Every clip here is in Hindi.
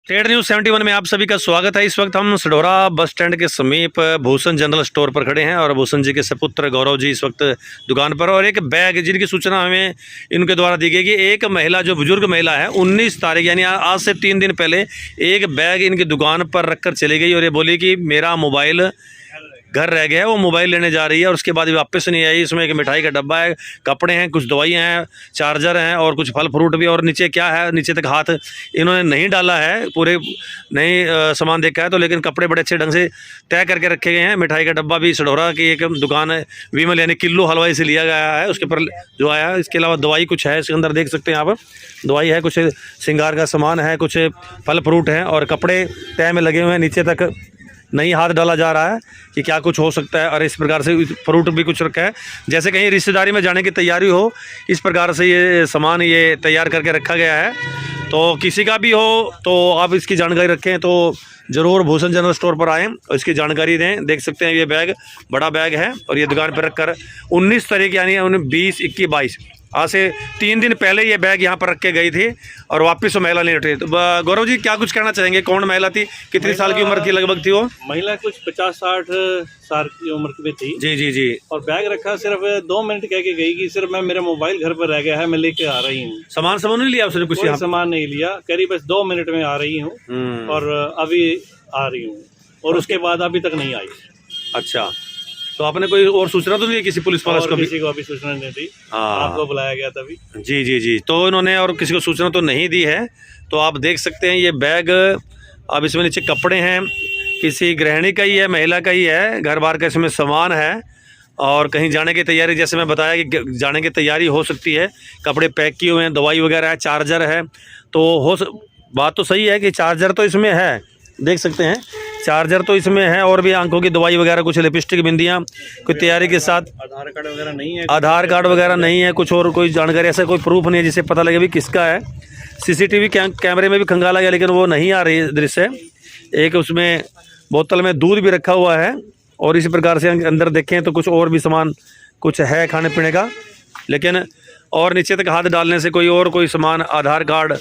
ट्रेड न्यूज 71 में आप सभी का स्वागत है। इस वक्त हम सडोरा बस स्टैंड के समीप भूषण जनरल स्टोर पर खड़े हैं और भूषण जी के सपुत्र गौरव जी इस वक्त दुकान पर, और एक बैग जिनकी सूचना हमें इनके द्वारा दी गई कि एक महिला, जो बुजुर्ग महिला है, 19 तारीख यानी आज से 3 दिन पहले एक बैग इनकी दुकान पर रखकर चली गई और ये बोली कि मेरा मोबाइल घर रह गया है, वो मोबाइल लेने जा रही है और उसके बाद वापस नहीं आई। इसमें एक मिठाई का डब्बा है, कपड़े हैं, कुछ दवाइयाँ हैं, चार्जर हैं और कुछ फल फ्रूट भी, और नीचे क्या है, नीचे तक हाथ इन्होंने नहीं डाला है, पूरे नहीं सामान देखा है तो, लेकिन कपड़े बड़े अच्छे ढंग से तय करके रखे गए हैं। मिठाई का डब्बा भी सडोरा की एक दुकान है, विमल यानी किल्लू हलवाई से लिया गया है, उसके ऊपर जो आया है। इसके अलावा दवाई कुछ है इसके अंदर, देख सकते हैं आप, दवाई है, कुछ श्रृंगार का सामान है, कुछ फल फ्रूट हैं और कपड़े तय में लगे हुए हैं, नीचे तक नहीं हाथ डाला जा रहा है कि क्या कुछ हो सकता है। और इस प्रकार से फ्रूट भी कुछ रखा है, जैसे कहीं रिश्तेदारी में जाने की तैयारी हो, इस प्रकार से ये सामान ये तैयार करके रखा गया है। तो किसी का भी हो तो आप इसकी जानकारी रखें तो ज़रूर भूषण जनरल स्टोर पर आएँ और इसकी जानकारी दें। देख सकते हैं ये बैग बड़ा बैग है और ये दुकान पर रखकर 19 तारीख यानी 20, 21, 22 आज से 3 दिन पहले ये बैग यहाँ पर रख के गई थी और वापस वो महिला नहीं उठी। तो गौरव जी क्या कुछ कहना चाहेंगे, कौन महिला थी, कितनी साल की उम्र की लगभग थी वो महिला? कुछ 50-60 साल की उम्र में थी। जी जी जी। और बैग रखा, सिर्फ 2 मिनट कह के गई कि सिर्फ मैं, मेरा मोबाइल घर पर रह गया है, मैं लेके आ रही हूँ। सामान नहीं लिया उसने? कुछ कोई सामान नहीं लिया, करीब बस 2 मिनट में आ रही हूँ और अभी आ रही हूँ और उसके बाद अभी तक नहीं आई। अच्छा, तो आपने कोई और सूचना तो नहीं है किसी पुलिस वाले को? किसी को अभी सूचना नहीं दी, आपको बुलाया गया तभी। जी जी जी, तो इन्होंने और किसी को सूचना तो नहीं दी है। तो आप देख सकते हैं ये बैग, अब इसमें नीचे कपड़े हैं, किसी गृहिणी का ही है, महिला का ही है, घर बार का इसमें सामान है और कहीं जाने की तैयारी, जैसे मैं बताया कि जाने की तैयारी हो सकती है। कपड़े पैक किए हुए हैं, दवाई वगैरह है, चार्जर है, तो बात तो सही है कि चार्जर तो इसमें है, देख सकते हैं चार्जर तो इसमें है, और भी आंखों की दवाई वगैरह, कुछ लिपस्टिक, बिंदियाँ, कोई तैयारी के साथ। आधार कार्ड वगैरह नहीं है? आधार कार्ड वगैरह नहीं है, कुछ और कोई जानकारी, ऐसा कोई प्रूफ नहीं है जिससे पता लगे भी किसका है। सीसीटीवी कैमरे में भी खंगाला गया लेकिन वो नहीं आ रही दृश्य। एक उसमें बोतल में दूध भी रखा हुआ है और इसी प्रकार से अंदर देखें तो कुछ और भी सामान कुछ है खाने पीने का, लेकिन और नीचे तक हाथ डालने से कोई सामान, आधार कार्ड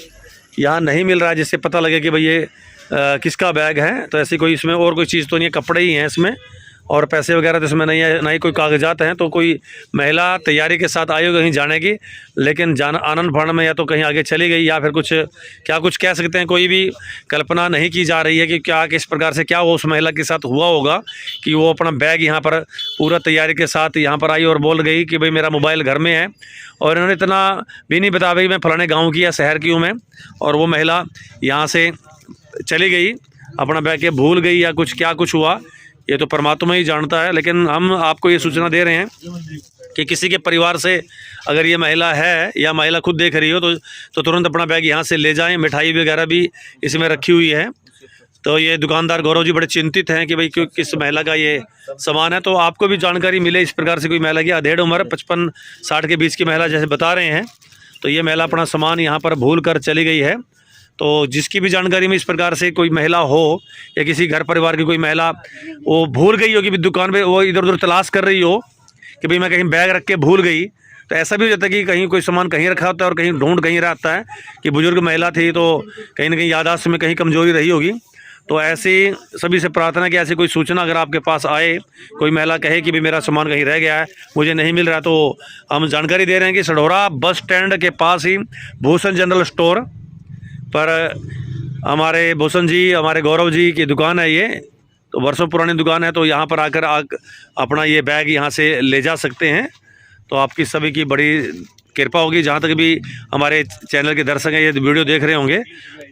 यहाँ नहीं मिल रहा है जिससे पता लगे कि भाई ये किसका बैग है। तो ऐसी कोई इसमें और कोई चीज़ तो नहीं है, कपड़े ही हैं इसमें और पैसे वगैरह तो इसमें नहीं है, ना ही कोई कागजात हैं। तो कोई महिला तैयारी के साथ आई हो कहीं जाने की, लेकिन आनंद भरण में या तो कहीं आगे चली गई या फिर कुछ क्या कुछ कह सकते हैं, कोई भी कल्पना नहीं की जा रही है कि क्या किस प्रकार से क्या वो उस महिला के साथ हुआ होगा कि वो अपना बैग यहाँ पर पूरा तैयारी के साथ यहाँ पर आई और बोल गई कि भाई मेरा मोबाइल घर में है। और इन्होंने इतना भी नहीं बता भाई मैं फलाने गाँव की या शहर की हूँ मैं, और वो महिला यहाँ से चली गई, अपना बैग के भूल गई या कुछ क्या कुछ हुआ ये तो परमात्मा ही जानता है। लेकिन हम आपको ये सूचना दे रहे हैं कि किसी के परिवार से अगर ये महिला है या महिला खुद देख रही हो तो तुरंत अपना बैग यहाँ से ले जाएं। मिठाई वगैरह भी इसमें रखी हुई है। तो ये दुकानदार गौरव जी बड़े चिंतित हैं कि भाई किस महिला का ये सामान है। तो आपको भी जानकारी मिले इस प्रकार से, कोई महिला की अधेड़ उम्र 55-60 के बीच की महिला जैसे बता रहे हैं, तो ये महिला अपना सामान यहाँ पर भूल कर चली गई है। तो जिसकी भी जानकारी में इस प्रकार से कोई महिला हो या किसी घर परिवार की कोई महिला वो भूल गई हो कि दुकान पे वो इधर उधर तलाश कर रही हो कि भाई मैं कहीं बैग रख के भूल गई, तो ऐसा भी हो जाता है कि कहीं कोई सामान कहीं रखा होता है और कहीं ढूंढ कहीं रहता है कि बुजुर्ग महिला थी तो कहीं ना कहीं याददाश्त में कहीं कमजोरी रही होगी। तो ऐसी सभी से प्रार्थना कि ऐसी कोई सूचना अगर आपके पास आए, कोई महिला कहे कि भाई मेरा सामान कहीं रह गया है, मुझे नहीं मिल रहा, तो हम जानकारी दे रहे हैं कि सडोरा बस स्टैंड के पास ही भूषण जनरल स्टोर पर हमारे भूषण जी, हमारे गौरव जी की दुकान है ये, तो वर्षों पुरानी दुकान है। तो यहाँ पर आकर अपना ये बैग यहाँ से ले जा सकते हैं। तो आपकी सभी की बड़ी कृपा होगी। जहाँ तक भी हमारे चैनल के दर्शक हैं ये वीडियो देख रहे होंगे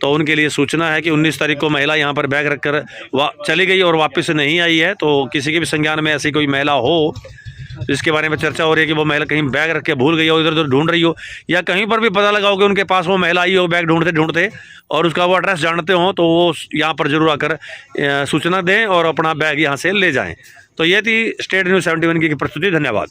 तो उनके लिए सूचना है कि 19 तारीख को महिला यहाँ पर बैग रखकर चली गई और वापस नहीं आई है। तो किसी के भी संज्ञान में ऐसी कोई महिला हो जिसके बारे में चर्चा हो रही है कि वो महिला कहीं बैग रख के भूल गई हो, इधर उधर ढूंढ रही हो, या कहीं पर भी पता लगा हो कि उनके पास वो महिला आई हो बैग ढूंढते ढूंढते और उसका वो एड्रेस जानते हो, तो वो यहाँ पर जरूर आकर सूचना दें और अपना बैग यहाँ से ले जाएं। तो ये थी स्टेट न्यूज़ 71 की प्रस्तुति। धन्यवाद।